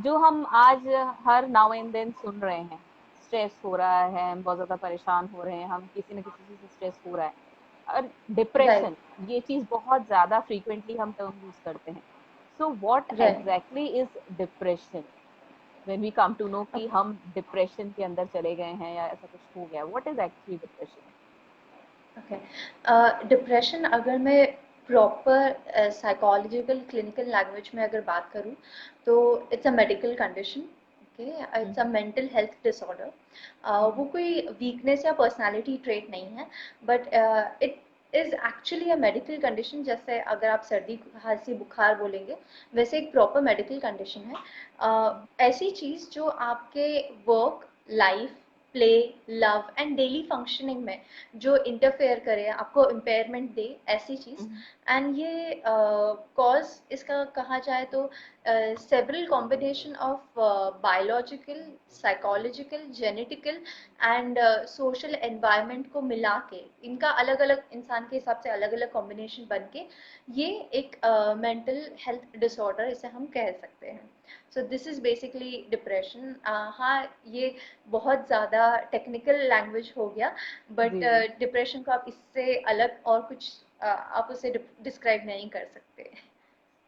जो हम आज हर नाउ एंड देन सुन रहे हैं, स्ट्रेस हो रहा है, हम बहुत ज्यादा परेशान हो रहे हैं, हम किसी न किसी चीज से स्ट्रेस हो रहा है, और राइट, डिप्रेशन, ये चीज बहुत ज्यादा फ्रीक्वेंटली हम टर्म यूज करते हैं। So what right. Exactly is depression? When we come to know कि हम डिप्रेशन के अंदर चले गए हैं या ऐसा कुछ हो गया, what is actually depression? Okay, depression अगर मैं प्रॉपर साइकोलॉजिकल क्लिनिकल लैंग्वेज में अगर बात करूँ तो it's a medical condition. Okay, it's a mental health disorder. वो कोई वीकनेस या पर्सनालिटी ट्रेट नहीं है, but it is actually a medical condition. जैसे अगर आप सर्दी खांसी बुखार बोलेंगे, वैसे एक प्रॉपर मेडिकल कंडीशन है। ऐसी चीज़ जो आपके work, life, play, love and daily functioning में जो इंटरफेयर करे, आपको इम्पेयरमेंट दे, ऐसी चीज़। एंड ये कॉज इसका कहा जाए तो several combination of biological, psychological, genetical and social environment को मिला के, इनका अलग अलग इंसान के हिसाब से अलग अलग कॉम्बिनेशन बन के ये एक मेंटल हेल्थ डिसऑर्डर इसे हम कह सकते हैं। So this is basically depression. हाँ, ये बहुत ज़्यादा टेक्निकल लैंग्वेज हो गया, बट जी जी। डिप्रेशन को आप इससे अलग और कुछ आप उसे डिस्क्राइब नहीं कर सकते।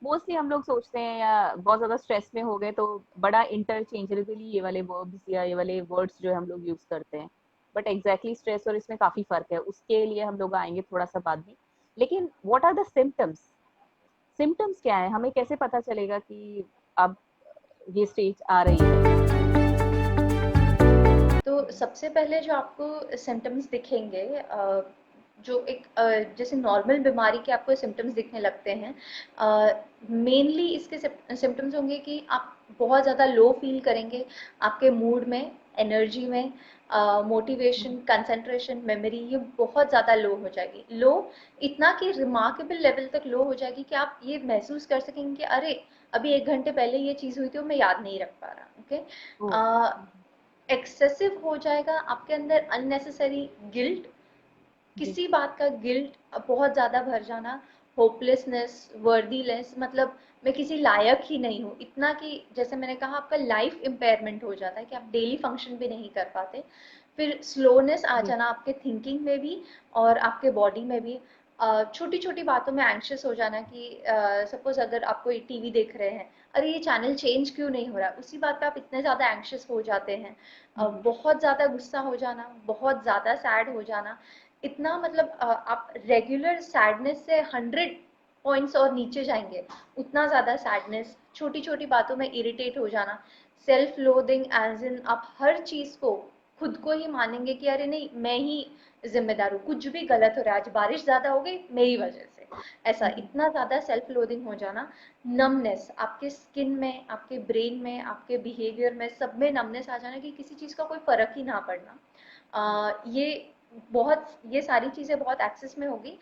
मोस्टली हम लोग सोचते हैं या बहुत ज्यादा स्ट्रेस में हो गए तो बड़ा इंटरचेंजेबली ये वाले वर्ब्स या ये वाले वर्ड्स जो हम लोग यूज करते हैं, बट एग्जैक्टली स्ट्रेस और इसमें काफी फर्क है, उसके लिए हम लोग आएंगे थोड़ा सा बाद में। लेकिन what are the symptoms? Symptoms क्या है, हमें कैसे पता चलेगा कि अब ये स्टेज आ रही है? तो सबसे पहले जो आपको सिम्टम्स दिखेंगे, जो एक जैसे नॉर्मल बीमारी के आपको सिम्टम्स दिखने लगते हैं, मेनली इसके सिम्टम्स होंगे कि आप बहुत ज़्यादा लो फील करेंगे, आपके मूड में, एनर्जी में, मोटिवेशन, कंसंट्रेशन, मेमोरी, ये बहुत ज़्यादा लो हो जाएगी। लो इतना कि रिमार्केबल लेवल तक लो हो जाएगी कि आप ये महसूस कर सकेंगे कि अरे, अभी 1 घंटे पहले ये चीज़ हुई थी और मैं याद नहीं रख पा रहा। ओके, ओ। एक्सेसिव हो जाएगा आपके अंदर अननेसेसरी गिल्ट, जी। किसी बात का गिल्ट बहुत ज़्यादा भर जाना, होपलेसनेस, वर्दीलेस, मतलब मैं किसी लायक ही नहीं हूँ, इतना कि जैसे मैंने कहा आपका लाइफ इम्पेयरमेंट हो जाता है कि आप डेली फंक्शन भी नहीं कर पाते। फिर स्लोनेस आ जी। जाना आपके थिंकिंग में भी और आपके बॉडी में भी। छोटी छोटी बातों में एंक्शस हो जाना कि सपोज अगर आप कोई टीवी देख रहे हैं, अरे ये चैनल चेंज क्यों नहीं हो रहा, उसी बात पे आप इतने ज़्यादा एंक्शस हो जाते हैं। बहुत ज़्यादा गुस्सा हो जाना, बहुत ज़्यादा सैड हो जाना, इतना मतलब आप रेगुलर सैडनेस से 100 पॉइंट्स और नीचे जाएंगे, उतना ज़्यादा सैडनेस, छोटी छोटी बातों में इरिटेट हो जाना, सेल्फ लोदिंग एज इन आप हर चीज़ को खुद को ही मानेंगे कि अरे नहीं, मैं ही जिम्मेदार हूँ, कुछ भी गलत हो रहा है, आज बारिश ज़्यादा हो गई मेरी वजह से, ऐसा इतना ज़्यादा सेल्फ लोदिंग हो जाना। नमनेस आपके स्किन में, आपके ब्रेन में, आपके बिहेवियर में, सब में नमनेस आ जाना कि किसी चीज़ का कोई फर्क ही ना पड़ना। ये बहुत, ये सारी चीज़ें बहुत एक्सेस में होगी।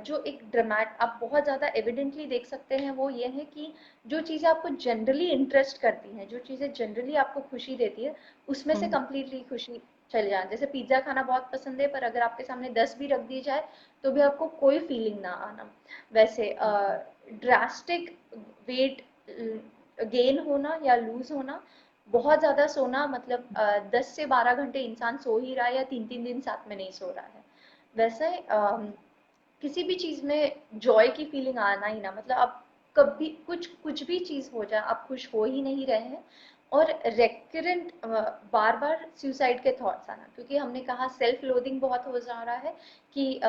जो एक ड्रामेट आप बहुत ज़्यादा एविडेंटली देख सकते हैं वो ये है कि जो चीज़ें आपको जनरली इंटरेस्ट करती हैं, जो चीज़ें जनरली आपको खुशी देती है, उसमें से कंप्लीटली खुशी चले जाए। जैसे पिज्ज़ा खाना बहुत पसंद है, पर अगर आपके सामने 10 भी रख दी जाए तो भी आपको कोई फीलिंग ना आना। वैसे ड्रास्टिक वेट गेन होना या लूज होना, बहुत ज़्यादा सोना, मतलब 10 से 12 घंटे इंसान सो ही रहा है या 3 3 दिन साथ में नहीं सो रहा है। वैसे किसी भी चीज़ में जॉय की फीलिंग आना ही ना, मतलब आप कभी कुछ कुछ भी चीज़ हो जाए आप खुश हो ही नहीं रहे हैं। और रेकरेंट बार बार सुसाइड के थॉट्स आना, क्योंकि हमने कहा सेल्फ लोदिंग बहुत हो जा रहा है कि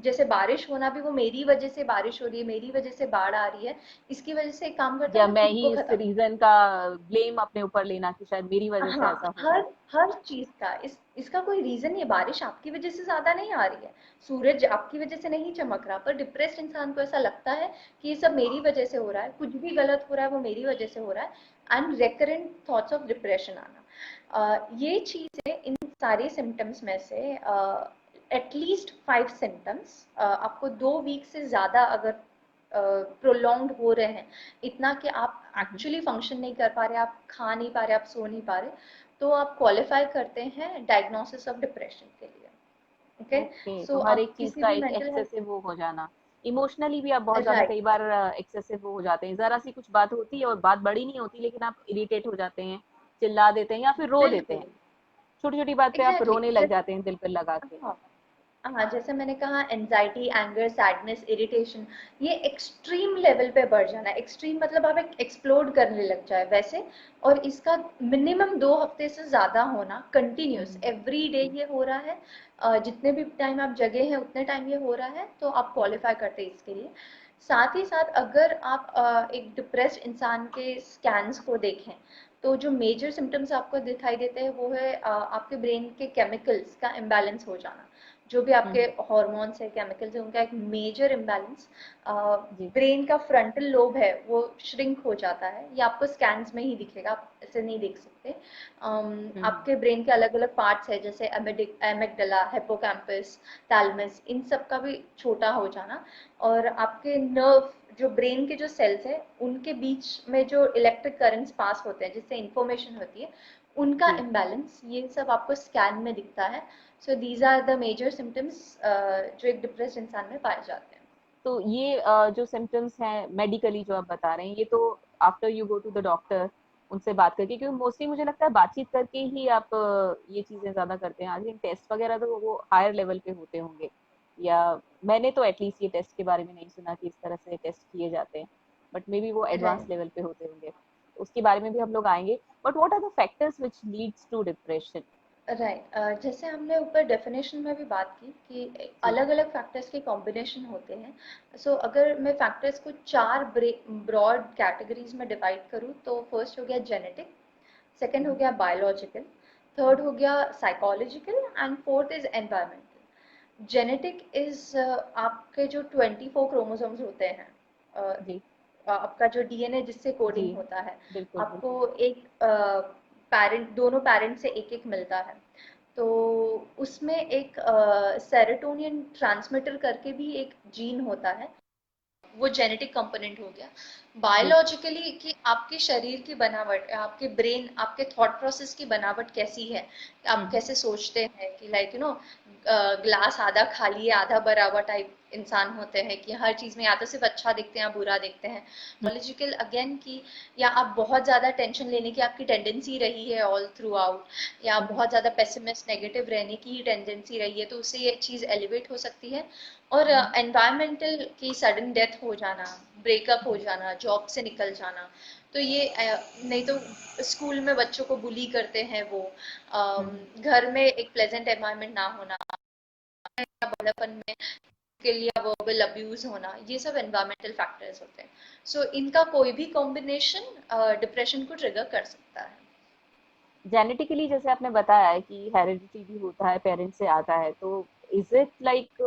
जैसे बारिश होना भी, वो मेरी वजह से बारिश हो रही है, मेरी वजह से बाढ़ आ रही है, इसकी वजह से एक काम करता या हूँ मैं मैं खुद को ही इस खत्म। रीजन का ब्लेम अपने ऊपर लेना कि शायद मेरी वजह से हाँ, ऐसा हो रहा हर है। हर चीज़ का इसका कोई रीज़न नहीं है, बारिश आपकी वज़ह से ज़्यादा नहीं आ रही है, सूरज आपकी वज़ह से नहीं चमक रहा, पर डिप्रेस्ड इंसान को ऐसा लगता है कि ये सब मेरी वज़ह से हो रहा है, कुछ भी गलत हो रहा है वो मेरी वज़ह से हो रहा है। And recurrent thoughts of depression आना, ये चीज़ें, इन सारे सिम्पटम्स में से एटलीस्ट 5 सिम्पटम्स आपको 2 वीक से ज़्यादा अगर प्रोलॉन्ग्ड हो रहे हैं, इतना कि आप एक्चुअली फंक्शन नहीं कर पा रहे, आप खा नहीं पा रहे, आप सो नहीं पा रहे, तो आप क्वालिफाई करते हैं डायग्नोसिस ऑफ डिप्रेशन के लिए। ओके, ओके, सो तो हर आप एक चीज किसी का भी एक मेंटल हेल्थ, एक्सेसिव वो हो जाना। इमोशनली भी आप बहुत ज्यादा राइट। कई बार एक्सेसिव हो जाते हैं, जरा सी कुछ बात होती है और बात बड़ी नहीं होती लेकिन आप इरिटेट हो जाते हैं, चिल्ला देते हैं या फिर रो देते हैं, बिल्कुल। छोटी छोटी बात पे आप एग्जैक्टली रोने लग जाते हैं दिल पे लगा के। हाँ हाँ, जैसे मैंने कहा एंजाइटी, एंगर, सैडनेस, इरिटेशन, ये एक्सट्रीम लेवल पे बढ़ जाना, एक्सट्रीम मतलब आप एक्सप्लोड करने लग जाए वैसे। और इसका मिनिमम 2 हफ्ते से ज्यादा होना कंटिन्यूस हम्म। एवरी डे ये हो रहा है, जितने भी टाइम आप जगह हैं उतने टाइम ये हो रहा है, तो आप क्वालिफाई करते हैं इसके लिए। साथ ही साथ अगर आप एक डिप्रेस्ड इंसान के स्कैन्स को देखें, तो जो मेजर सिम्टम्स आपको दिखाई देते हैं वो है आपके ब्रेन के केमिकल्स का इम्बैलेंस हो जाना। जो भी आपके हम्म। हॉर्मोन्स है, केमिकल्स है, उनका एक मेजर इम्बैलेंस। जी। ब्रेन का फ्रंटल लोब है वो श्रिंक हो जाता है, ये आपको स्कैन्स में ही दिखेगा, आप ऐसे नहीं देख सकते। हम्म। आपके ब्रेन के अलग अलग पार्ट्स है, जैसे एमिगडाला, हिप्पोकैम्पस, थैलेमस, इन सब का भी छोटा हो जाना। और आपके नर्व, जो ब्रेन के जो सेल्स है उनके बीच में जो इलेक्ट्रिक करंट्स पास होते हैं जिससे इंफॉर्मेशन होती है, उनका जी। इम्बैलेंस, ये सब आपको स्कैन में दिखता है। So these are the major symptoms जो एक डिप्रेस्ड इंसान में पाए जाते हैं। तो ये जो सिम्टम्स हैं मेडिकली जो आप बता रहे हैं, ये तो after you go to the doctor, उनसे बात करके, क्योंकि मोस्टली मुझे लगता है बातचीत करके ही आप ये चीजें ज्यादा करते हैं। आई थिंक टेस्ट वगैरह तो वो हायर लेवल पे होते होंगे, या मैंने तो एटलीस्ट ये टेस्ट के बारे में नहीं सुना कि इस तरह से टेस्ट किए जाते हैं, बट मे बी वो एडवांस राइट। लेवल पे होते होंगे, तो उसके बारे में भी हम लोग आएंगे। But what are the factors which leads to depression? Right, जैसे हमने ऊपर डेफिनेशन में भी बात की कि जी। अलग अलग फैक्टर्स के कॉम्बिनेशन होते हैं। सो अगर मैं फैक्टर्स को 4 ब्रॉड कैटेगरीज में डिवाइड करूँ, तो फर्स्ट हो गया जेनेटिक, सेकंड हो हम्म। गया बायोलॉजिकल, थर्ड हो गया psychological, and fourth is environmental. Genetic is आपके जो 24 क्रोमोसोम्स होते हैं, जी। आपका जो डीएनए जिससे जी। कोडिंग होता है, बिल्कुल आपको बिल्कुल। एक दोनों पेरेंट से एक एक मिलता है। तो उसमें एक सेरोटोनिन ट्रांसमीटर करके भी एक जीन होता है, वो जेनेटिक कंपोनेंट हो गया। जी। बायोलॉजिकली कि आपके शरीर की बनावट, आपके ब्रेन, आपके थॉट प्रोसेस की बनावट कैसी है, आप हम्म। कैसे सोचते हैं कि लाइक ग्लास आधा खाली है आधा भरा हुआ टाइप इंसान होते हैं, कि हर चीज में या तो सिर्फ अच्छा देखते हैं या बुरा देखते हैं। बायोलॉजिकल अगेन की, या आप बहुत ज्यादा टेंशन लेने की आपकी टेंडेंसी रही है ऑल थ्रू आउट, या हम्म। बहुत ज्यादा पेसिमिस्ट नेगेटिव रहने की ही टेंडेंसी रही है, तो उससे ये चीज एलिवेट हो सकती है। और हम्म। एनवायरमेंटल की सडन डेथ हो जाना, ब्रेकअप हो जी। जाना, जॉब से निकल जाना, तो ये नहीं तो स्कूल में बच्चों को बुली करते हैं वो, हम्म। घर में एक प्लेजेंट एनवायरनमेंट ना होना, या बड़पन में के लिए वर्बल अब्यूज होना, ये सब एनवायरमेंटल फैक्टर्स होते हैं। सो इनका कोई भी कॉम्बिनेशन डिप्रेशन को ट्रिगर कर सकता है। जेनेटिकली जैसे आपने बताया है कि हेरिडिटी भी होता है, पेरेंट्स से आता है, तो इज इट लाइक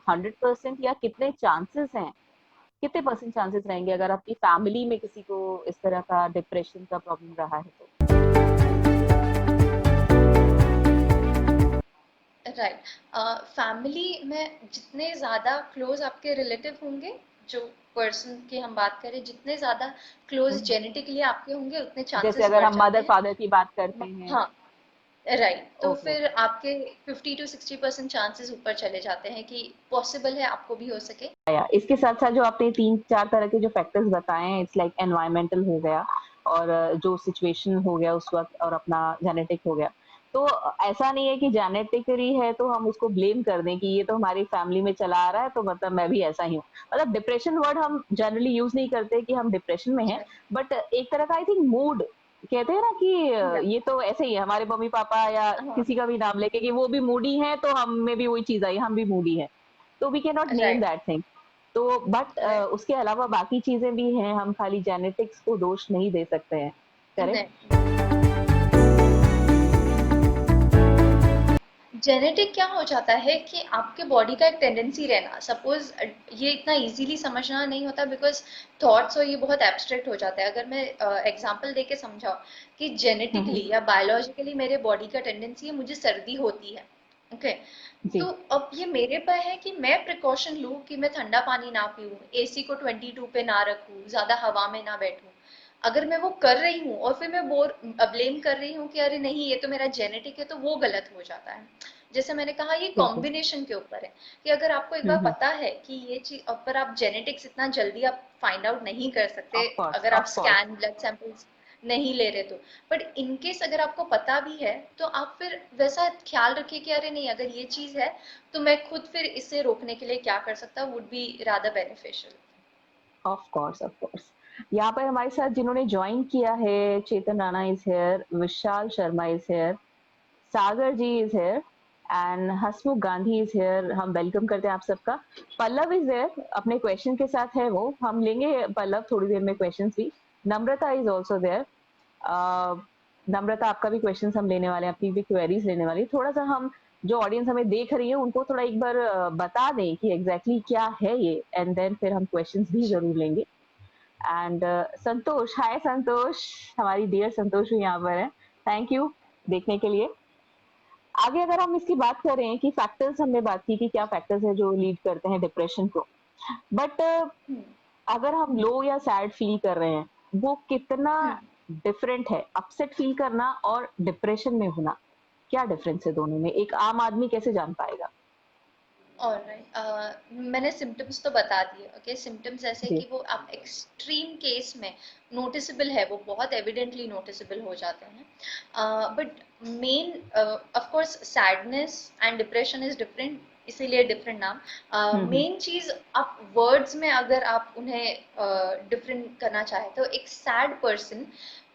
100%, या कितने चांसेस हैं, कितने परसेंट चांसेस रहेंगे अगर आपकी फैमिली में किसी को इस तरह का डिप्रेशन का प्रॉब्लम रहा है तो? राइट। फैमिली में जितने ज्यादा क्लोज आपके रिलेटिव होंगे, जो पर्सन की हम बात करें, जितने ज्यादा क्लोज हम्म। जेनेटिकली आपके होंगे उतने जैसे चांसेस अगर बढ़ हम जाते मदर हैं। फादर की बात करते हैं। हाँ, राइट, तो ओके फिर ओके। आपके 50 to 60% चांसेस ऊपर चले जाते हैं कि पॉसिबल है आपको भी हो सके। या इसके साथ साथ जो आपने तीन चार तरह के जो फैक्टर्स बताए हैं, इट्स लाइक एनवायरमेंटल हो गया, और जो सिचुएशन हो गया उस वक्त, और अपना जेनेटिक हो गया। तो ऐसा नहीं है कि जेनेटिकली है तो हम उसको ब्लेम कर दें कि ये तो हमारी फैमिली में चला आ रहा है तो मतलब मैं भी ऐसा ही हूँ। मतलब डिप्रेशन वर्ड हम जनरली यूज नहीं करते कि हम डिप्रेशन में हैं, बट एक तरह का आई थिंक मूड कहते हैं ना कि या ये तो ऐसे ही है, हमारे मम्मी पापा या हाँ, किसी का भी नाम लेके कि वो भी मूडी है तो हम में भी वही चीज आई, हम भी मूडी है, तो we can not name right, that thing. तो बट राइट, उसके अलावा बाकी चीजें भी हैं, हम खाली जेनेटिक्स को दोष नहीं दे सकते हैं। करेक्ट। नहीं। जेनेटिक क्या हो जाता है कि आपके बॉडी का एक टेंडेंसी रहना, सपोज ये इतना इजीली समझना नहीं होता, बिकॉज थॉट्स और ये बहुत एब्स्ट्रैक्ट हो जाता है। अगर मैं एग्जांपल देके समझाऊं कि हम्म। जेनेटिकली या बायोलॉजिकली मेरे बॉडी का टेंडेंसी है, मुझे सर्दी होती है, ओके। तो जी। अब ये मेरे पर है कि मैं प्रिकॉशन लूं कि मैं ठंडा पानी ना पीऊं, एसी को 22 पे ना रखूं, ज्यादा हवा में ना बैठूं। अगर मैं वो कर रही हूँ और फिर मैं बोर ब्लेम कर रही हूँ कि अरे नहीं ये तो मेरा जेनेटिक है, तो वो गलत हो जाता है। जैसे मैंने कहा ये बिल्कुल। कॉम्बिनेशन के ऊपर है कि अगर आपको एक बार हम्म। पता है कि ये चीज, पर आप जेनेटिक्स इतना जल्दी आप फाइंड आउट नहीं कर सकते ऑफ कोर्स, अगर आप of course. Scan blood samples नहीं ले रहे तो, बट इनकेस अगर आपको पता भी है तो आप फिर वैसा ख्याल रखिए कि अरे नहीं, अगर ये चीज है तो मैं खुद फिर इसे रोकने के लिए क्या कर सकता हूँ, would be rather beneficial. Of course, of course. यहाँ पर हमारे साथ जिन्होंने ज्वाइन किया है, Chetan Rana is here, Vishal Sharma is here, Sagar ji is here, and Hasmukh Gandhi is here. हम वेलकम करते हैं आप सबका। पल्लव इज हेयर, अपने क्वेश्चन के साथ है वो, हम लेंगे पल्लव थोड़ी देर में क्वेश्चन भी। नम्रता इज ऑल्सो देयर। नम्रता, आपका भी क्वेश्चन हम लेने वाले हैं, आपकी भी क्वेरीज लेने वाली। थोड़ा सा हम, जो ऑडियंस हमें देख रही है उनको थोड़ा एक बार बता दें कि एग्जैक्टली exactly क्या है ये, एंड देन फिर हम क्वेश्चंस भी जरूर लेंगे। एंड संतोष, हाय संतोष, हमारी डियर संतोष भी यहाँ पर है। थैंक यू देखने के लिए। आगे अगर हम इसकी बात करें कि फैक्टर्स, हमने बात की कि क्या फैक्टर्स है जो लीड करते हैं डिप्रेशन को, बट हम्म। अगर हम लो या सैड फील कर रहे हैं, वो कितना हम्म। डिफरेंट है अपसेट फील करना और डिप्रेशन में होना? क्या डिफरेंस है दोनों में, एक आम आदमी कैसे जान पाएगा? ऑलराइट, मैंने सिम्टम्स तो बता दिए। ओके, सिम्टम्स ऐसे जी। कि वो आप एक्सट्रीम केस में नोटिसेबल है, वो बहुत एविडेंटली नोटिसेबल हो जाते हैं, but main of course sadness and depression is different, इसीलिए डिफरेंट नाम। हम्म। मेन चीज आप वर्ड्स में अगर आप उन्हें डिफरेंट करना चाहे तो एक सैड पर्सन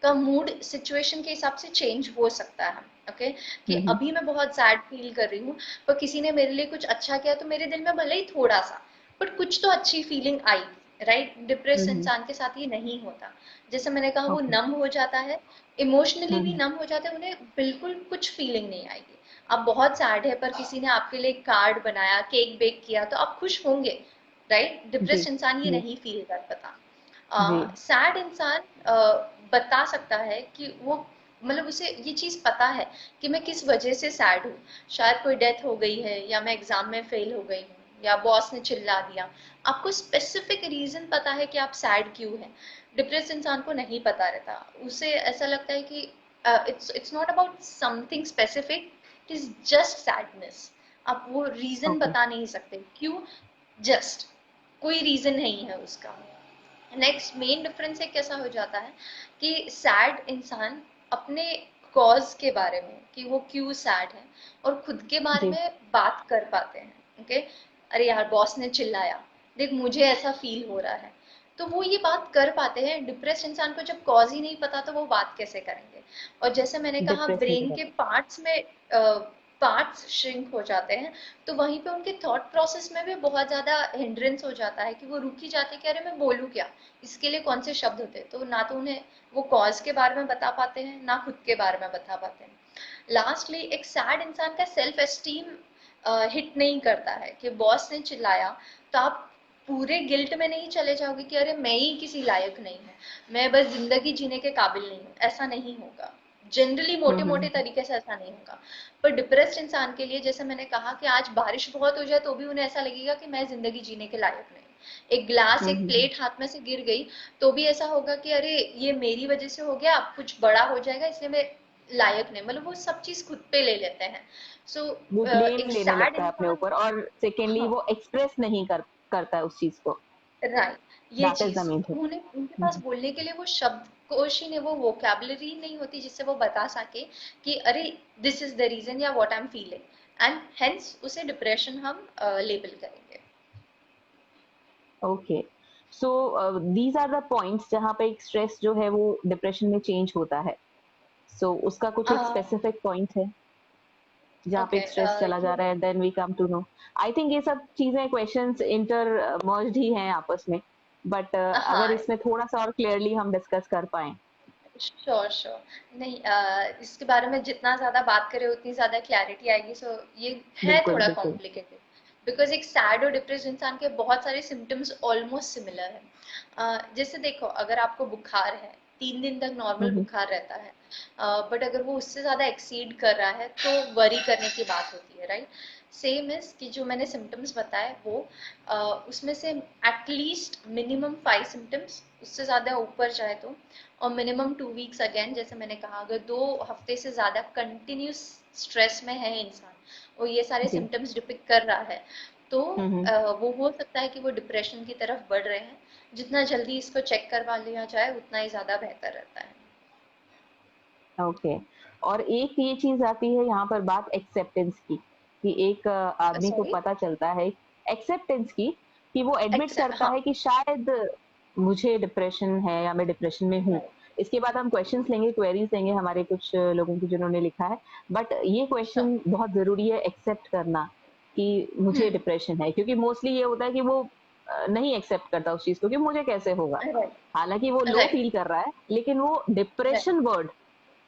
का मूड सिचुएशन के हिसाब से चेंज हो सकता है। ओके, कि हम्म। अभी मैं बहुत सैड फील कर रही हूँ, पर किसी ने मेरे लिए कुछ अच्छा किया तो मेरे दिल में भले ही थोड़ा सा, बट कुछ तो अच्छी फीलिंग आई। राइट, डिप्रेस हम्म। इंसान के साथ ये नहीं होता। जैसे मैंने कहा, वो ओके। नम हो जाता है, इमोशनली भी हम्म। नम हो जाते हैं, उन्हें बिल्कुल कुछ फीलिंग नहीं आएगी। आप बहुत सैड है पर किसी ने आपके लिए कार्ड बनाया, केक बेक किया, तो आप खुश होंगे। राइट, जी। डिप्रेस्ड इंसान ये जी। नहीं फील कर पाता। जी। सैड इंसान बता सकता है कि वो, मतलब उसे ये चीज पता है कि मैं किस वजह से सैड हूँ। शायद कोई डेथ हो गई है, या मैं एग्जाम में फेल हो गई हूँ, या बॉस ने चिल्ला दिया। आपको स्पेसिफिक रीजन पता है कि आप सैड क्यों हैं। डिप्रेस इंसान को नहीं पता रहता, उसे ऐसा लगता है कि it's not about something specific, it is just sadness. आप वो रीजन ओके। बता नहीं सकते क्यों, जस्ट कोई रीजन नहीं है उसका। नेक्स्ट मेन डिफरेंस एक कैसा हो जाता है कि सैड इंसान अपने कॉज के बारे में, कि वो क्यों सैड है, और खुद के बारे जी। में बात कर पाते हैं। ओके, अरे यार बॉस ने चिल्लाया, देख मुझे ऐसा फील हो रहा है, तो वो ये बात कर पाते हैं। डिप्रेस्ड इंसान को जब कॉज ही नहीं पता तो वो बात कैसे करेंगे। और जैसे मैंने कहा, डिप्रेशन की ब्रेन के तरफ। पार्ट्स में पार्ट्स श्रिंक हो जाते हैं, तो वहीं पे उनके थॉट प्रोसेस में भी बहुत ज्यादा हिंड्रेंस हो जाता है, कि वो रुक ही जाते हैं कि अरे मैं बोलूँ क्या, इसके लिए कौन से शब्द होते हैं। तो ना तो उन्हें वो कॉज के बारे में बता पाते हैं, ना खुद के बारे में बता पाते हैं। लास्टली एक सैड इंसान का सेल्फ एस्टीम हिट नहीं करता है, कि बॉस ने चिल्लाया तो आप पूरे गिल्ट में नहीं चले जाओगे कि अरे मैं ही किसी लायक नहीं हूँ, मैं बस जिंदगी जीने के काबिल नहीं हूँ। ऐसा नहीं होगा, जनरली मोटे मोटे हम्म। तरीके से ऐसा नहीं होगा। पर डिप्रेस्ड इंसान के लिए, जैसे मैंने कहा कि आज बारिश बहुत हो जाए तो भी उन्हें ऐसा लगेगा कि मैं जिंदगी जीने के लायक नहीं हूँ। एक ग्लास, एक हम्म। प्लेट हाथ में से गिर गई तो भी ऐसा होगा कि अरे ये मेरी वजह से हो गया, अब कुछ बड़ा हो जाएगा इसलिए मैं लायक नहीं, मतलब वो सब चीज खुद पे ले लेते हैं। सो वो ब्लेम एक लेने सैड लगता है अपने इंसान, ऊपर, और सेकेंडली हाँ, वो एक्सप्रेस नहीं करता है उस चीज को। राइट, ये दैट इज द चीज मेन थिंग। उन्हें, उनके पास बोलने के लिए वो शब्द कोश ही नहीं, वो वोकैबुलरी नहीं होती जिससे वो बता सके कि अरे दिस इज द रीजन या what I am feeling, and hence उसे डिप्रेशन हम लेबल करेंगे। Okay. So these are the points जहाँ पे एक स्ट्रेस जो है वो डिप्रेशन में चेंज होता है। सो उसका कुछ एक स्पेसिफिक पॉइंट है जहाँ पे ओके, एक स्ट्रेस चला जा ये, रहा है, then we come to know. I think ये सब चीजें, क्वेश्चंस इंटर मर्ज्ड ही हैं आपस में, बट अगर हाँ, इसमें थोड़ा सा और क्लियरली हम डिस्कस कर पाए। श्योर श्योर, नहीं इसके बारे में जितना ज्यादा बात करें उतनी ज्यादा क्लैरिटी आएगी। सो ये है बिल्कुल, थोड़ा बिल्कुल। कॉम्प्लिकेटेड, बिकॉज एक सैड और डिप्रेस्ड इंसान के बहुत सारे सिम्टम्स ऑलमोस्ट सिमिलर है। जैसे देखो, अगर आपको बुखार है, 3 दिन तक नॉर्मल हम्म। बुखार रहता है, बट अगर वो उससे ज्यादा एक्सीड कर रहा है तो वरी करने की बात होती है। राइट, सेम इज कि जो मैंने सिम्टम्स बताए वो उसमें से एटलीस्ट मिनिमम 5 सिम्टम्स, उससे ज्यादा ऊपर जाए तो, और मिनिमम 2 वीक्स, अगेन जैसे मैंने कहा, अगर 2 हफ्ते से ज्यादा कंटिन्यूस स्ट्रेस में है इंसान और ये सारे जी। सिम्टम्स डिपिक्ट कर रहा है, तो हम्म। वो हो सकता है कि वो डिप्रेशन की तरफ बढ़ रहे हैं। जितना जल्दी इसको चेक करवा लिया जाए उतना ही ज्यादा बेहतर रहता है। ओके। और एक ये चीज आती है यहाँ पर बात एक्सेप्टेंस की, कि एक आदमी को सॉरी। पता चलता है एक्सेप्टेंस की, कि वो एडमिट एक्सेप्ट, करता हाँ। है कि शायद मुझे डिप्रेशन है या मैं डिप्रेशन में हूँ। राइट। इसके बाद हम क्वेश्चंस लेंगे, क्वेरीज लेंगे हमारे कुछ लोगों की जिन्होंने लिखा है। बट ये श्योर। क्वेश्चन बहुत ज़रूरी है एक्सेप्ट करना, कि मुझे हम्म। डिप्रेशन है, क्योंकि मोस्टली ये होता है कि वो नहीं एक्सेप्ट करता उस चीज़ को कि मुझे कैसे होगा। राइट। हालाँकि वो लो राइट। फील कर रहा है, लेकिन वो राइट। डिप्रेशन वर्ड,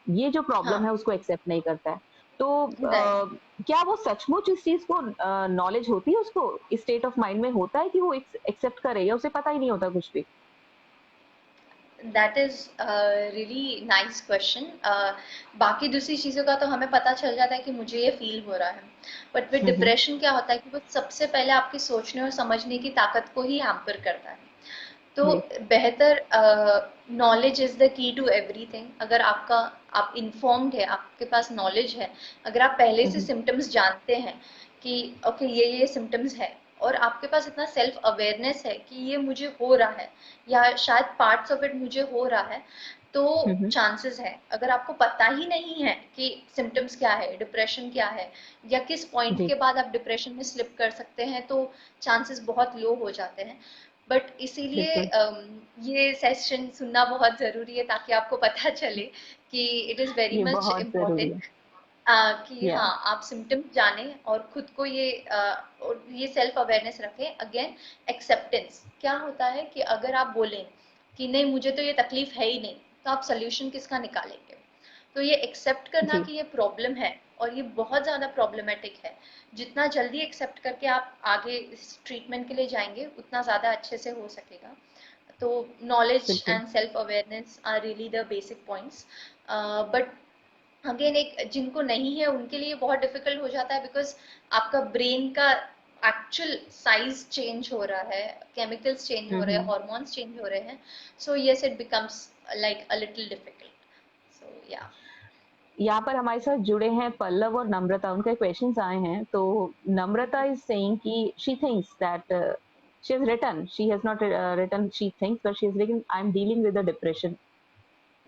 ये जो प्रॉब्लम हाँ। है उसको एक्सेप्ट नहीं करता है। तो राइट। क्या वो सचमुच इस चीज़ को नॉलेज होती है उसको? इस स्टेट ऑफ माइंड में होता है कि वो एक्सेप्ट करे, या उसे पता ही नहीं होता कुछ भी? That is really nice question. बाकी दूसरी चीज़ों का तो हमें पता चल जाता है कि मुझे ये फील हो रहा है, but with hmm, hmm. Depression क्या होता है कि वो सबसे पहले आपकी सोचने और समझने की ताकत को ही हैम्पर करता है। तो जी। बेहतर, knowledge is the key to everything. अगर आपका, आप इन्फॉर्म्ड है, आपके पास नॉलेज है, अगर आप पहले हुँ, से हुँ। सिम्टम्स जानते हैं कि ओके ये सिम्टम्स है, और आपके पास इतना सेल्फ अवेयरनेस है कि ये मुझे हो रहा है या शायद पार्ट्स ऑफ इट मुझे हो रहा है, तो हुँ, हुँ। चांसेस है। अगर आपको पता ही नहीं है कि सिम्टम्स क्या है, डिप्रेशन क्या है, या किस पॉइंट जी, के बाद आप डिप्रेशन में स्लिप कर सकते हैं, तो चांसेस बहुत लो हो जाते हैं। बट इसीलिए बिल्कुल। ये सेशन सुनना बहुत ज़रूरी है ताकि आपको पता चले कि इट इज़ वेरी ये मच बहुत ज़रूरी है। इम्पोर्टेंट कि या हाँ, आप सिम्टम्स जानें और खुद को और ये सेल्फ अवेयरनेस रखें। अगेन, एक्सेप्टेंस क्या होता है कि अगर आप बोलें कि नहीं मुझे तो ये तकलीफ है ही नहीं, तो आप सोल्यूशन किसका निकालेंगे? तो ये एक्सेप्ट करना जी, कि ये प्रॉब्लम है और ये बहुत ज़्यादा प्रॉब्लमेटिक है, जितना जल्दी एक्सेप्ट करके आप आगे इस ट्रीटमेंट के लिए जाएंगे उतना ज़्यादा अच्छे से हो सकेगा। तो नॉलेज बिल्कुल। And self awareness are really the basic points. But again, एक जिनको नहीं है उनके लिए बहुत डिफिकल्ट हो जाता है, बिकॉज आपका ब्रेन का एक्चुअल साइज चेंज हो रहा है, केमिकल्स चेंज हुँ, हो रहे हैं, हुँ। हॉर्मोन्स चेंज हो रहे हैं। So yes, it becomes like a little difficult. So yeah. यहाँ पर हमारे साथ जुड़े हैं पल्लव और नम्रता, उनके क्वेश्चंस आए हैं। तो नम्रता इज सेइंग कि she thinks that she has written, she has not written she thinks, but she is living, I am dealing with the depression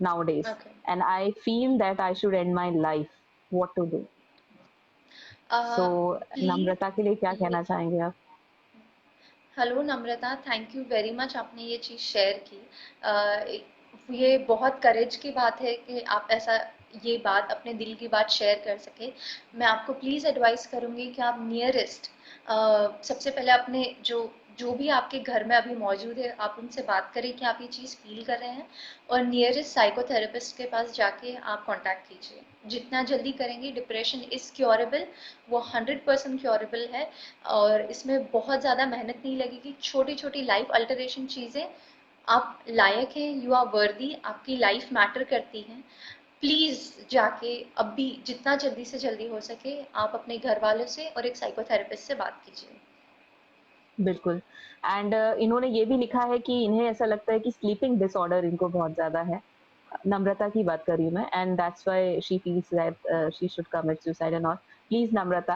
nowadays, okay. and I feel that I should end my life. What to do? So please, Namrata के लिए क्या ये, कहना चाहेंगे आप? Hello Namrata, thank you very much, आपने ये चीज़ share की। ये बहुत करेज की बात है कि आप ऐसा, ये बात, अपने दिल की बात शेयर कर सके। मैं आपको प्लीज़ एडवाइस करूँगी कि आप नियरेस्ट, सबसे पहले अपने जो जो भी आपके घर में अभी मौजूद है, आप उनसे बात करें कि आप ये चीज़ फील कर रहे हैं, और नियरेस्ट साइकोथेरेपिस्ट के पास जाके आप कांटेक्ट कीजिए। जितना जल्दी करेंगे, डिप्रेशन इज़ क्योरेबल, वो 100% क्योरेबल है। और इसमें बहुत ज़्यादा मेहनत नहीं लगेगी, छोटी-छोटी लाइफ अल्टरेशन चीज़ें, आप लायक हैं, यू आर वर्दी, आपकी लाइफ मैटर करती है। प्लीज़ जाके अभी जितना जल्दी से जल्दी हो सके आप अपने घर वालों से और एक साइकोथेरेपिस्ट से बात कीजिए। बिल्कुल। एंड इन्होंने ये भी लिखा है कि इन्हें ऐसा लगता है कि स्लीपिंग डिसऑर्डर इनको बहुत ज़्यादा है। नम्रता की बात कर रही हूँ मैं, and that's why she feels that she should commit suicide and all. Please Namrata,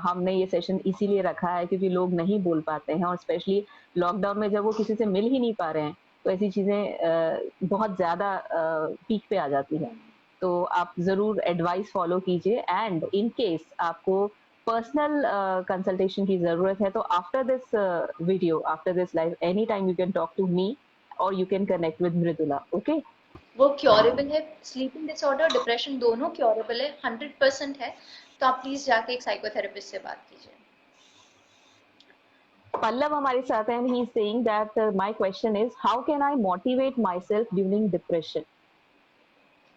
हमने ये सेशन इसीलिए रखा है क्योंकि लोग नहीं बोल पाते हैं, और स्पेशली लॉकडाउन में जब वो किसी से मिल ही नहीं पा रहे हैं, तो ऐसी चीज़ें बहुत ज़्यादा पीक पे आ जाती है। तो आप ज़रूर एडवाइस फ़ॉलो कीजिए, एंड इन केस आपको पर्सनल कंसल्टेशन की ज़रूरत है, तो after this video, after this live, any time you can talk to me, और you can connect with Mridula, okay? वो क्योरेबल है, स्लीपिंग डिसऑर्डर, डिप्रेशन दोनों क्योरेबल है, 100% है। तो आप प्लीज़ जाके एक साइकोथेरेपिस्ट से बात कीजिए। Pallav हमारे साथ है, and he is saying that my question is how can I motivate myself during depression?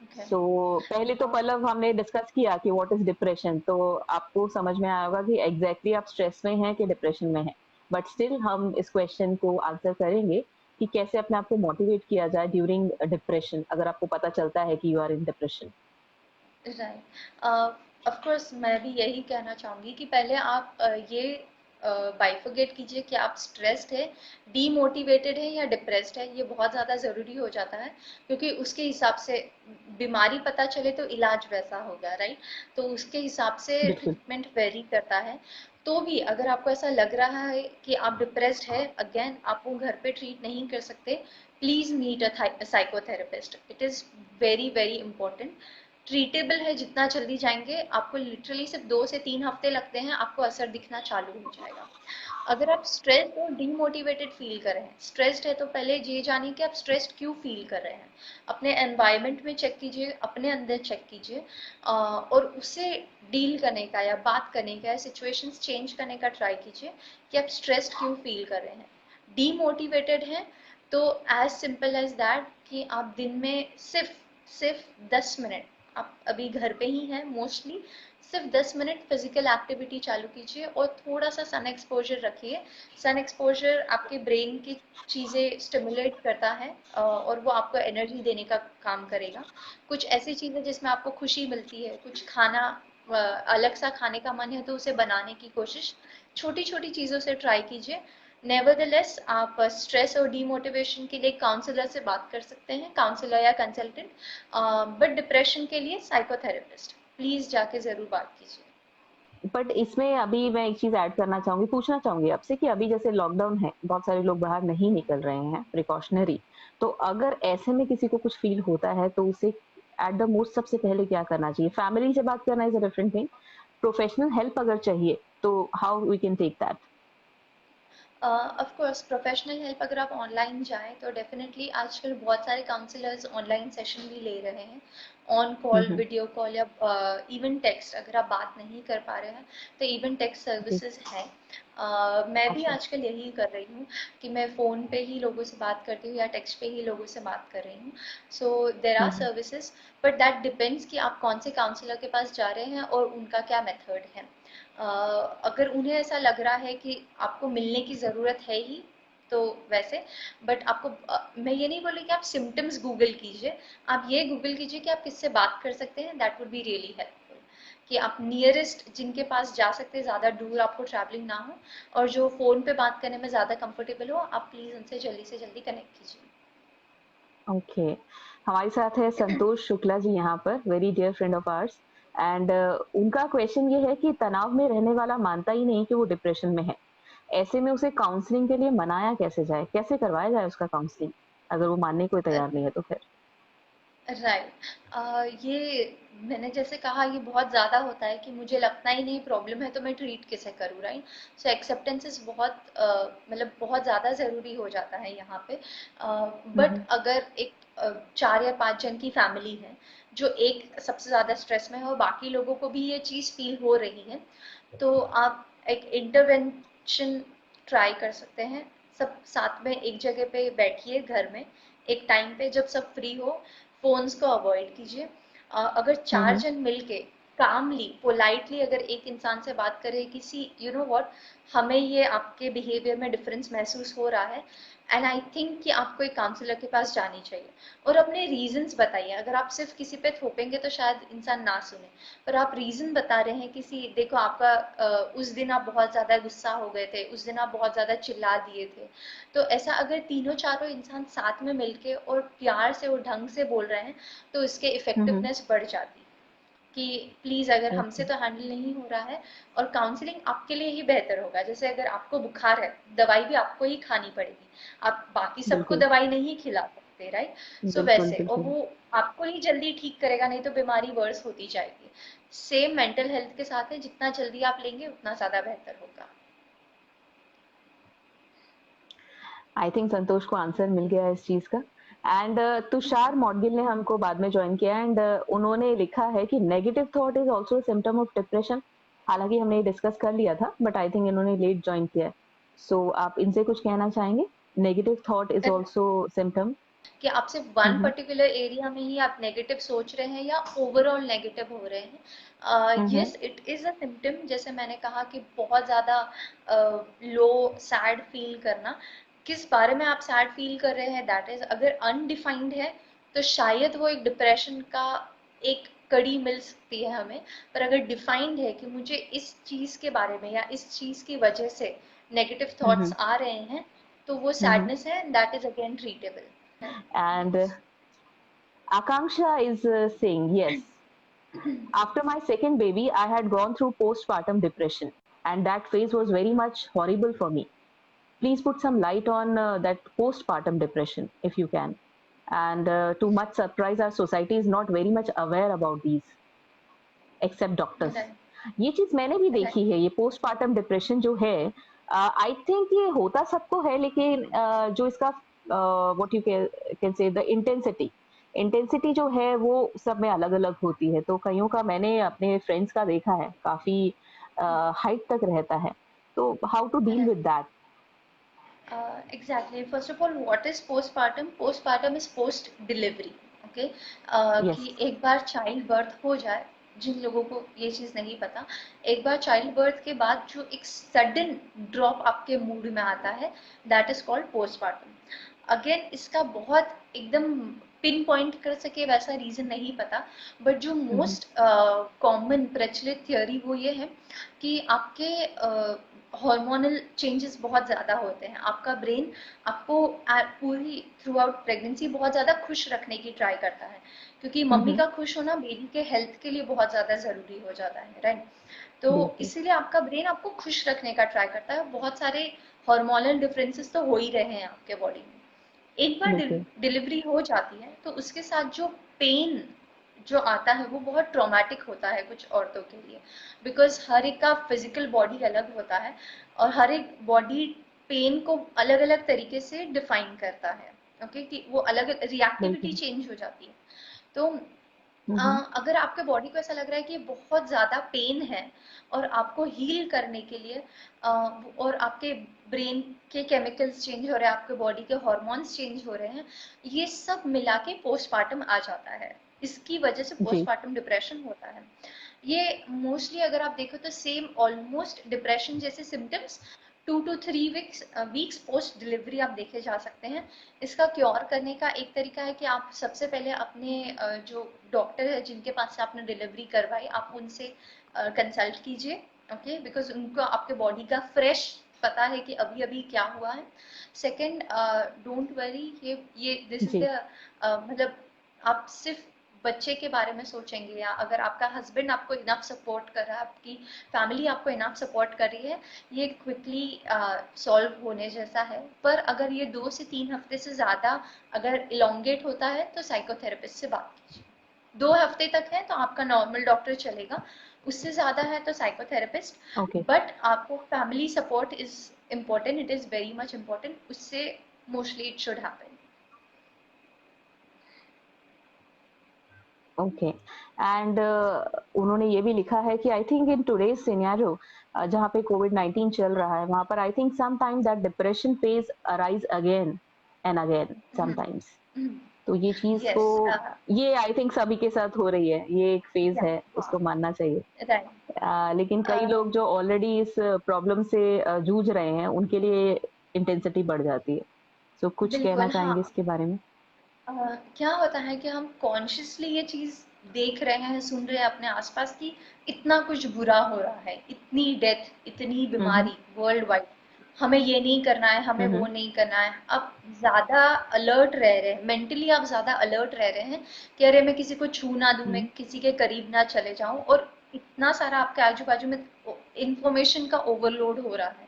Okay. So पहले तो पल्लव हमने डिस्कस किया कि व्हाट इज डिप्रेशन, तो आपको समझ में आया होगा कि एग्जैक्टली आप स्ट्रेस में हैं कि डिप्रेशन में हैं। बट स्टिल हम इस क्वेश्चन को आंसर करेंगे कि कैसे अपने आप को मोटिवेट किया जाए ड्यूरिंग डिप्रेशन, अगर आपको पता चलता है कि you are in depression. Right. Of course मैं भी यही कहना चाहूँगी कि पहले आप ये बाइफरगेट कीजिए कि आप स्ट्रेस्ड है, डीमोटिवेटेड है या डिप्रेस्ड है। ये बहुत ज़्यादा ज़रूरी हो जाता है, क्योंकि उसके हिसाब से बीमारी पता चले तो इलाज वैसा होगा, राइट? तो उसके हिसाब से बिल्कुल। ट्रीटमेंट वेरी करता है। तो भी अगर आपको ऐसा लग रहा है कि आप डिप्रेस्ड है, अगेन आप वो घर पे ट्रीट नहीं कर सकते, please meet a psychotherapist. It is very very important. Treatable है, जितना जल्दी जाएंगे, आपको लिटरली सिर्फ 2 से 3 हफ्ते लगते हैं, आपको असर दिखना चालू हो जाएगा। अगर आप स्ट्रेस्ड और डीमोटिवेटेड फील कर रहे हैं, स्ट्रेस्ड है तो पहले ये जानिए कि आप स्ट्रेस्ड क्यों फील कर रहे हैं। अपने एनवायरनमेंट में चेक कीजिए, अपने अंदर चेक कीजिए, और उससे डील करने का या बात करने का या सिचुएशंस चेंज करने का ट्राई कीजिए कि आप स्ट्रेस्ड क्यों फील कर रहे हैं। डीमोटिवेटेड हैं तो एज सिंपल एज दैट कि आप दिन में सिर्फ सिर्फ 10 मिनट, आप अभी घर पे ही हैं मोस्टली, सिर्फ 10 मिनट फिजिकल एक्टिविटी चालू कीजिए और थोड़ा सा सन एक्सपोजर रखिए। सन एक्सपोजर आपके ब्रेन की चीज़ें स्टिमुलेट करता है, और वो आपको एनर्जी देने का काम करेगा। कुछ ऐसी चीज़ें जिसमें आपको खुशी मिलती है, कुछ खाना अलग सा खाने का मन है तो उसे बनाने की कोशिश, छोटी छोटी चीज़ों से ट्राई कीजिए। नेवरदलेस आप स्ट्रेस और डीमोटिवेशन के लिए काउंसलर से बात कर सकते हैं, काउंसलर या कंसल्टेंट। बट डिप्रेशन के लिए साइकोथेरेपिस्ट, प्लीज जाके जरूर बात कीजिए। बट इसमें अभी मैं एक चीज़ ऐड करना चाहूँगी, पूछना चाहूँगी आपसे कि अभी जैसे लॉकडाउन है, बहुत सारे लोग बाहर नहीं निकल रहे हैं प्रिकॉशनरी, तो अगर ऐसे में किसी को कुछ फ़ील होता है तो उसे एट द मोस्ट सबसे पहले क्या करना चाहिए? फैमिली से बात करना is a different thing, professional help अगर चाहिए, तो how we can take that? Of course professional help अगर आप ऑनलाइन जाएँ तो डेफिनेटली आजकल बहुत सारे काउंसलर्स ऑनलाइन सेशन भी ले रहे हैं, on hmm, call, hmm. Video call या इवन टेक्स्ट। अगर आप बात नहीं कर पा रहे हैं तो इवन टेक्स्ट जी, सर्विसेज हैं। मैं भी अच्छा। आजकल यही कर रही हूँ कि मैं फ़ोन पे ही लोगों से बात करती हूँ या टेक्स्ट पे ही लोगों से बात कर रही हूँ। So there hmm, are hmm. Services, but that depends कि आप कौन से काउंसलर के पास जा रहे हैं और उनका क्या मेथड है। अ, अगर उन्हें ऐसा लग रहा है कि आपको मिलने की ज़रूरत है ही, तो वैसे। बट आपको मैं ये नहीं बोल रही कि आप सिम्टम्स गूगल कीजिए, आप ये गूगल कीजिए कि आप किससे बात कर सकते हैं, that would be really helpful. कि आप नियरेस्ट जिनके पास जा सकते हैं, ज़्यादा दूर आपको ट्रैवलिंग ना हो और जो फ़ोन पे बात करने में ज़्यादा कंफर्टेबल हो, आप प्लीज़ उनसे जल्दी से जल्दी कनेक्ट कीजिए। ओके। हमारे साथ है संतोष शुक्ला जी यहाँ पर, very dear friend of ours, and उनका क्वेश्चन ये है कि तनाव में रहने वाला मानता ही नहीं कि वो डिप्रेशन में है। ऐसे में उसे काउंसलिंग के लिए मनाया कैसे जाए? कैसे करवाया जाए उसका काउंसलिंग? अगर वो मानने को तैयार नहीं है तो फिर? राइट। ये मैंने जैसे कहा, ये बहुत ज़्यादा होता है कि मुझे लगता ही नहीं प्रॉब्लम है तो मैं ट्रीट कैसे करूँ, राइट? सो एक्सेप्टेंसेस बहुत मतलब बहुत ज़्यादा ज़रूरी हो जाता है यहाँ पे। हुँ, बट हुँ। अगर एक 4 या 5 जन की फैमिली है जो एक सबसे ज़्यादा स्ट्रेस में है और बाकी लोगों को भी ये चीज़ फील हो रही है, तो आप एक इंटरवेंशन ट्राई कर सकते हैं। सब साथ में एक जगह पे बैठिए घर में, एक टाइम पे जब सब फ्री हो, फोन्स को अवॉइड कीजिए। अगर हुँ, चार हुँ। जन मिलके कामली पोलाइटली अगर एक इंसान से बात करे, किसी यू नो व्हाट, हमें ये आपके बिहेवियर में डिफरेंस महसूस हो रहा है एंड आई थिंक कि आपको एक काउंसलर के पास जानी चाहिए, और अपने रीजंस बताइए। अगर आप सिर्फ किसी पे थोपेंगे तो शायद इंसान ना सुने, पर आप रीजन बता रहे हैं किसी, देखो आपका उस दिन आप बहुत ज्यादा गुस्सा हो गए थे, उस दिन आप बहुत ज्यादा चिल्ला दिए थे, तो ऐसा अगर तीनों चारों इंसान साथ में मिलके और प्यार से और ढंग से बोल रहे हैं तो इसके हुँ, हुँ। इफेक्टिवनेस बढ़ जाती है। कि प्लीज अगर हमसे ओके। तो हैंडल नहीं हो रहा है, और काउंसलिंग आपके लिए ही बेहतर होगा। जैसे अगर आपको बुखार है, दवाई भी आपको ही खानी पड़ेगी, आप बाकी सबको बिल्कुल, दवाई नहीं खिला सकते, राइट? सो बिल्कुल, वैसे, और बिल्कुल। वो आपको ही जल्दी ठीक करेगा, नहीं तो बीमारी वर्स होती जाएगी। सेम मेंटल हेल्थ के साथ है, जितना जल्दी आप लेंगे उतना ज्यादा बेहतर होगा। आई थिंक संतोष को आंसर मिल गया है इस चीज़ का। एंड तुषार मौडगिल ने हमको बाद में जॉइन किया, एंड उन्होंने लिखा है कि negative thought is also a symptom of depression. हालाँकि हमने ये डिस्कस कर लिया था, बट आई थिंक इन्होंने लेट जॉइन किया है। सो आप इनसे कुछ कहना चाहेंगे? Negative thought is also symptom? कि आप सिर्फ हुँ, वन हुँ। पर्टिकुलर एरिया में ही आप नेगेटिव सोच रहे हैं या ओवरऑल नेगेटिव हो रहे हैं। Hmm, hmm. Yes, it is a symptom. जैसे मैंने कहा कि बहुत ज्यादा लो सैड फील करना, किस बारे में आप सैड फील कर रहे हैं दैट इज, अगर अनडिफाइंड है तो शायद वो एक डिप्रेशन का एक कड़ी मिल सकती है हमें, पर अगर डिफाइंड है कि मुझे इस चीज के बारे में या इस चीज की वजह से नेगेटिव थॉट्स हम्म आ रहे हैं, तो वो हम्म सैडनेस है, दैट इज अगेन ट्रीटेबल है। And yes. Akanksha is saying, yes, after my second baby, I had gone through postpartum depression, and that phase was very much horrible for me. Please put some light on that postpartum depression if you can. And to much surprise, our society is not very much aware about these, except doctors. Right. ये चीज मैंने भी right. देखी है, ये postpartum depression जो है, आई think ये होता सबको है, लेकिन जो इसका what you can say the intensity जो है वो सब में अलग अलग होती है। तो कईयों का मैंने अपने फ्रेंड्स का देखा है, काफी हाइट तक रहता है। तो how to deal right. With that? Exactly. First of all, what is postpartum? Postpartum is post delivery. Okay. Yes. कि एक बार चाइल्ड बर्थ हो जाए, जिन लोगों को ये चीज नहीं पता, एक बार चाइल्ड बर्थ के बाद जो एक सडन ड्रॉप आपके मूड में आता है, that is called postpartum. Again इसका बहुत एकदम पिन पॉइंट कर सके वैसा रीजन नहीं पता, बट जो मोस्ट कॉमन प्रचलित थियोरी वो ये है कि आपके हार्मोनल चेंजेस बहुत ज़्यादा होते हैं। आपका ब्रेन आपको पूरी थ्रू आउट प्रेगनेंसी बहुत ज़्यादा खुश रखने की ट्राई करता है, क्योंकि मम्मी का खुश होना बेबी के हेल्थ के लिए बहुत ज़्यादा ज़रूरी हो जाता है, राइट? तो बिल्कुल। इसीलिए आपका ब्रेन आपको खुश रखने का ट्राई करता है। बहुत सारे हार्मोनल डिफरेंसेस तो हो ही रहे हैं आपके बॉडी में। एक बार बिल्कुल। डिलीवरी हो जाती है तो उसके साथ जो पेन जो आता है वो बहुत ट्रॉमेटिक होता है कुछ औरतों के लिए, बिकॉज हर एक का फिजिकल बॉडी अलग होता है और हर एक बॉडी पेन को अलग अलग तरीके से डिफाइन करता है। ओके, कि वो अलग रिएक्टिविटी बिल्कुल। चेंज हो जाती है। तो अ, हम्म अगर आपके बॉडी को ऐसा लग रहा है कि बहुत ज़्यादा पेन है और आपको हील करने के लिए और आपके ब्रेन के केमिकल्स चेंज हो रहे हैं, आपके बॉडी के हॉर्मोन्स चेंज हो रहे हैं, ये सब मिला के पोस्टपार्टम आ जाता है। इसकी वजह से जी। पोस्टपार्टम डिप्रेशन होता है। ये मोस्टली अगर आप देखो तो सेम ऑलमोस्ट डिप्रेशन जैसे symptoms 2 to 3 weeks weeks post delivery आप देखे जा सकते हैं। इसका क्योर करने का एक तरीका है कि आप सबसे पहले अपने जो डॉक्टर है जिनके पास से आपने डिलीवरी करवाई, आप उनसे कंसल्ट कीजिए। ओके, बिकॉज उनको आपके बॉडी का फ्रेश पता है कि अभी अभी क्या हुआ है। सेकेंड, डोंट वरी, ये दिस इज जी। द मतलब आप सिर्फ बच्चे के बारे में सोचेंगे, या अगर आपका हस्बैंड आपको इनफ सपोर्ट कर रहा है, आपकी फैमिली आपको इनफ सपोर्ट कर रही है, ये क्विकली सॉल्व होने जैसा है। पर अगर ये 2 से 3 हफ्ते से ज़्यादा अगर इलोंगेट होता है तो साइकोथेरेपिस्ट से बात कीजिए। 2 हफ्ते तक है तो आपका नॉर्मल डॉक्टर चलेगा, उससे ज़्यादा है तो साइकोथेरेपिस्ट। ओके। बट आपको family support is important, it is very much important, उससे mostly it should happen. Okay. And उन्होंने ये भी लिखा है कि I think in today's scenario, जहाँ पे कोविड-19 चल रहा है, वहाँ पर I think some time that depression phase arise again and again sometimes. तो ये चीज को, यस। ये आई थिंक सभी के साथ हो रही है, ये एक फेज है, हाँ। उसको मानना चाहिए। लेकिन कई राइट। लोग जो ऑलरेडी इस प्रॉब्लम से जूझ रहे हैं, उनके लिए इंटेंसिटी बढ़ जाती है। सो कुछ कहना बिल्कुल, हाँ। चाहेंगे इसके बारे में? अ, क्या होता है कि हम कॉन्शियसली ये चीज़ देख रहे हैं, सुन रहे हैं अपने आसपास कि इतना कुछ बुरा हो रहा है, इतनी डेथ, इतनी हम्म बीमारी वर्ल्ड वाइड, हमें ये नहीं करना है, हमें वो हम्म नहीं करना है। अब ज़्यादा अलर्ट रह रहे हैं, मेंटली आप ज़्यादा अलर्ट रह रहे हैं कि अरे मैं किसी को छू ना दूँ, मैं हम्म किसी के करीब ना चले जाऊँ, और इतना सारा आपके आजू बाजू में इंफॉर्मेशन का ओवरलोड हो रहा है।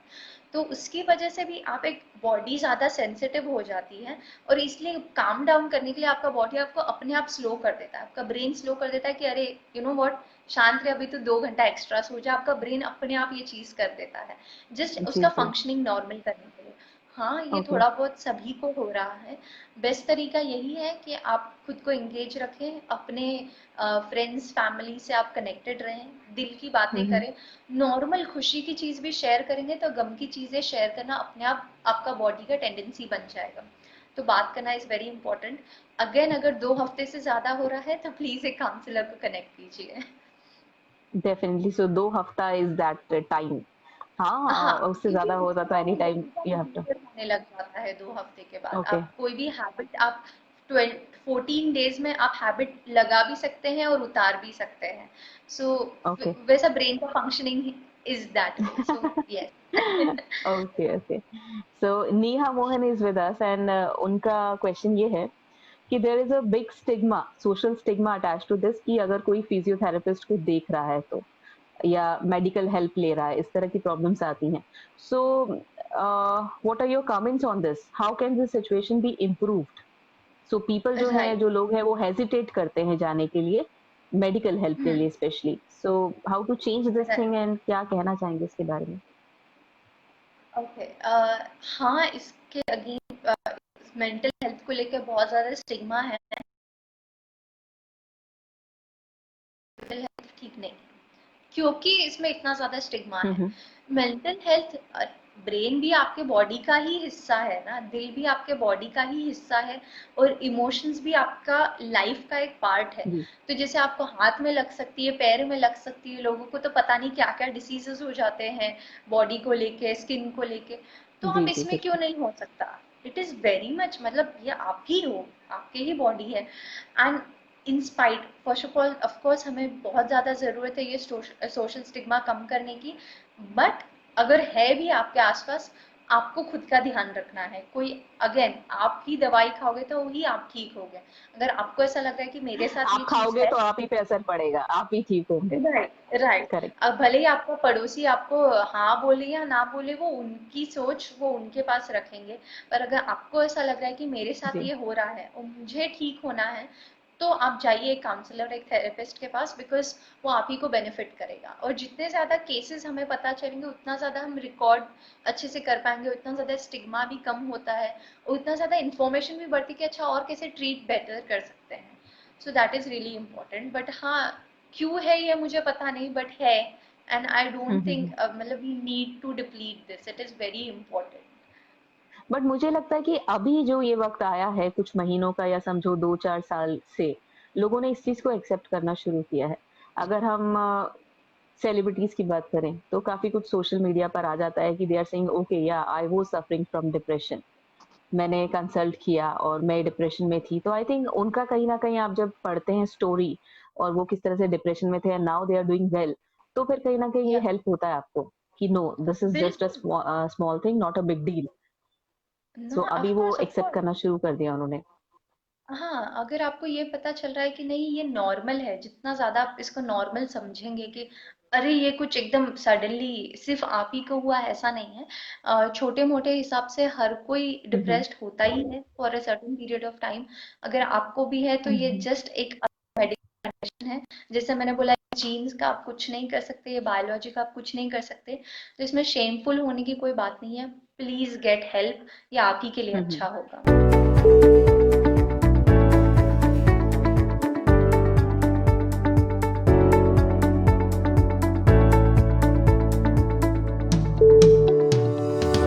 तो उसकी वजह से भी आप एक बॉडी ज़्यादा सेंसिटिव हो जाती है, और इसलिए काम डाउन करने के लिए आपका बॉडी आपको अपने आप स्लो कर देता है, आपका ब्रेन स्लो कर देता है कि अरे यू नो व्हाट, शांत रहे, अभी तो 2 घंटा एक्स्ट्रा सो जा। आपका ब्रेन अपने आप ये चीज कर देता है, जस्ट जी उसका जी। फंक्शनिंग नॉर्मल करने के लिए। हाँ, ये ओके। थोड़ा बहुत सभी को हो रहा है। बेस्ट तरीका यही है कि आप खुद को एंगेज रखें, अपने फ्रेंड्स फैमिली से आप कनेक्टेड रहें, दिल की बातें हम्म करें। नॉर्मल खुशी की चीज भी शेयर करेंगे तो गम की चीजें शेयर करना अपने आप आपका बॉडी का टेंडेंसी बन जाएगा। तो बात करना इज वेरी इंपॉर्टेंट। अगेन, अगर 2 हफ्ते से ज्यादा हो रहा है तो प्लीज एक काउंसलर को कनेक्ट कीजिए। डेफिनेटली। सो 2 हफ्ता इज दैट टाइम। हाँ, हाँ, उससे क्योंकि ज्यादा होता उसके तो बाद any time individual you have to. Behaviour होने लग जाता है 2 हफ्ते के बाद। ओके। आप कोई भी हैबिट आप 14 डेज में आप हैबिट लगा भी सकते हैं और उतार भी सकते हैं. So okay. वैसा ब्रेन का functioning is that way. So yes. Okay, okay. So Neha Mohan is with us and उनका क्वेश्चन ये है कि there is a big stigma, social stigma attached to this, कि अगर कोई फिजियोथेरेपिस्ट को देख रहा है तो, या मेडिकल हेल्प ले रहा है, इस तरह की प्रॉब्लम्स आती हैं. So what are your comments on this? How can this situation be improved? So people जो है, राइट. जो लोग हैं वो हेजिटेट करते हैं जाने के लिए, मेडिकल हेल्प के लिए specially. So how to change this right. Thing, and क्या कहना चाहेंगे इसके बारे में? ओके. हाँ, इसके अगेन मेंटल हेल्थ को लेकर बहुत ज़्यादा स्टिग्मा है. मेंटल हेल्थ ठीक नहीं है, क्योंकि इसमें इतना ज़्यादा स्टिग्मा है. हम्म. मेंटल हेल्थ, ब्रेन भी आपके बॉडी का ही हिस्सा है ना, दिल भी आपके बॉडी का ही हिस्सा है, और इमोशंस भी आपका लाइफ का एक पार्ट है. जी. तो जैसे आपको हाथ में लग सकती है, पैर में लग सकती है, लोगों को तो पता नहीं क्या क्या डिसीजेस हो जाते हैं बॉडी को लेके, स्किन को लेके. तो जी. हम जी, इसमें क्यों बिल्कुल. नहीं हो सकता? इट इज वेरी मच, मतलब ये आप ही हो, आपके ही बॉडी है. And in spite, first of course हमें बहुत ज़्यादा ज़रूरत है ये सोशल स्टिग्मा कम करने की. बट अगर है भी आपके आसपास, आपको खुद का ध्यान रखना है. कोई, अगेन, आप ही दवाई खाओगे तो ही आप ठीक होगे. अगर आपको ऐसा लग रहा है कि मेरे साथ आप ये चीज खाओगे है. तो आप ही पे असर पड़ेगा, आप ही ठीक होंगे. राइट. राइट. करेक्ट. अब भले ही आपका पड़ोसी आपको हाँ बोले या ना बोले, वो उनकी सोच वो उनके पास रखेंगे. पर अगर आपको ऐसा लग रहा है कि मेरे साथ जी. ये हो रहा है और मुझे ठीक होना है, तो आप जाइए एक काउंसलर, एक थेरेपिस्ट के पास, बिकॉज वो आप ही को बेनिफिट करेगा. और जितने ज़्यादा केसेस हमें पता चलेंगे, उतना ज़्यादा हम रिकॉर्ड अच्छे से कर पाएंगे, उतना ज़्यादा स्टिग्मा भी कम होता है, और उतना ज़्यादा इन्फॉर्मेशन भी बढ़ती है कि अच्छा और कैसे ट्रीट बेटर कर सकते हैं. So that is really important. But हाँ, क्यों है ये मुझे पता नहीं, बट है. एंड आई डोंट थिंक, मतलब we need to deplete this. It is very important. But मुझे लगता है कि अभी जो ये वक्त आया है, कुछ महीनों का, या समझो 2-4 साल से, लोगों ने इस चीज को एक्सेप्ट करना शुरू किया है. अगर हम सेलिब्रिटीज की बात करें तो काफी कुछ सोशल मीडिया पर आ जाता है कि दे आर सेइंग ओके, या I was suffering from depression, मैंने कंसल्ट किया और मैं डिप्रेशन में थी. तो आई थिंक उनका कहीं ना कहीं, आप जब पढ़ते हैं स्टोरी, और वो किस तरह से डिप्रेशन में थे and now they are doing well, तो फिर कहीं ना कहीं ये या, हेल्प होता है आपको कि no, this is just a बिल्कुल. Small thing, not a big deal. So ना, अभी ऑफ वो कोर्स, ऑफ एक्सेप्ट कोर्स. करना शुरू कर दिया उन्होंने. हाँ, अगर आपको ये पता चल रहा है कि नहीं ये नॉर्मल है, जितना ज़्यादा आप इसको नॉर्मल समझेंगे कि अरे ये कुछ एकदम सडनली सिर्फ आप ही को हुआ है, ऐसा नहीं है. छोटे-मोटे हिसाब से हर कोई हम्म. डिप्रेस्ड होता ही है for a certain period of time. अगर आपको भी है तो ये हम्म. जस्ट एक मेडिकल कंडीशन है. जैसे मैंने बोला, जीन्स का आप कुछ नहीं कर सकते, ये बायोलॉजी का आप कुछ नहीं कर सकते. तो इसमें शेमफुल होने की कोई बात नहीं है. प्लीज गेट हेल्प, ये आप ही के लिए हम्म. अच्छा होगा.